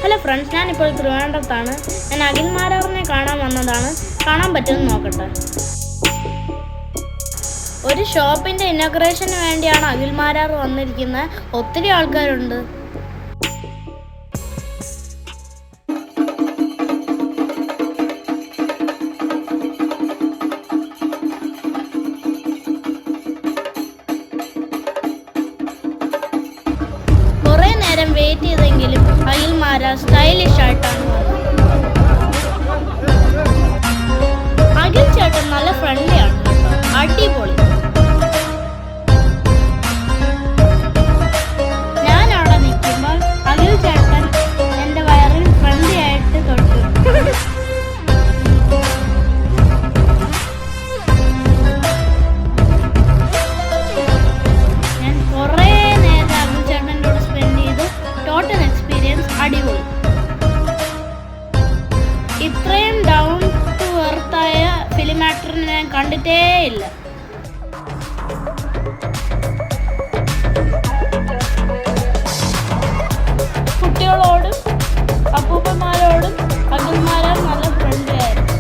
Hello friends, ഞാനിപ്പോൾ ട്രിവാൻഡ്രത്താണ്. ഞാൻ അഖിൽ മാരാറിനെ കാണാൻ വന്നതാണ്. കാണാൻ പറ്റുമെന്ന് നോക്കട്ടെ. ഒരു ഷോപ്പിൻ്റെ ഇനോഗ്രേഷന് വേണ്ടിയാണ് അഖിൽ മാരാർ വന്നിരിക്കുന്നത്. ഒത്തിരി ആൾക്കാരുണ്ട്. കുറേ നേരം വെയിറ്റ് ചെയ്തെങ്കിലും അഖിൽ മാരാർ സ്റ്റൈലിഷ് ആയിട്ടാണ് വന്നത്. അഖിൽ ചേട്ടൻ നല്ല ഫ്രണ്ട്ലി ആണ് കേട്ടോ, അടിപൊളി. ഞാൻ അവിടെ നിൽക്കുമ്പോൾ അഖിൽ ചേട്ടൻ എൻ്റെ വയറിൽ ഫ്രണ്ട്ലി ആയിട്ട് തൊട്ടു. ഞാൻ കുറേ നേരം അഖിൽ ചേട്ടൻ്റെ കൂടെ സ്പെൻഡ് ചെയ്തു. ടോട്ടൽ എക്സ്പീരിയൻസ് അടിപൊളി. ഇത്രയും ഡൗൺ ടു എർത്തായ ഫിലിം ആക്ടറിനെ ഞാൻ കണ്ടിട്ടേ ഇല്ല. കുട്ടികളോടും അപ്പൂപ്പന്മാരോടും അഖിൽ മാരാർ നല്ല ഫ്രണ്ട്ലി ആയിരുന്നു.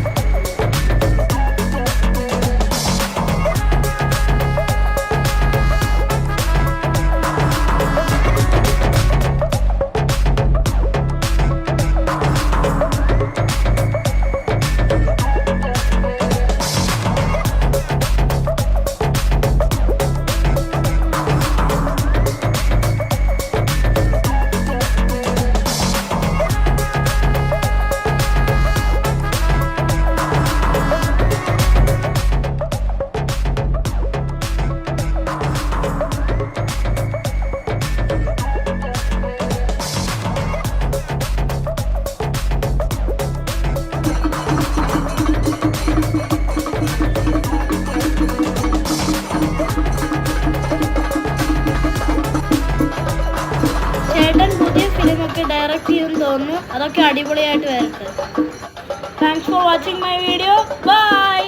ചേട്ടൻ പുതിയ ഫിലിമൊക്കെ ഡയറക്റ്റ് ചെയ്യുമെന്ന് തോന്നുന്നു. അതൊക്കെ അടിപൊളിയായിട്ട് വരട്ടെ. Thanks for watching my video. By.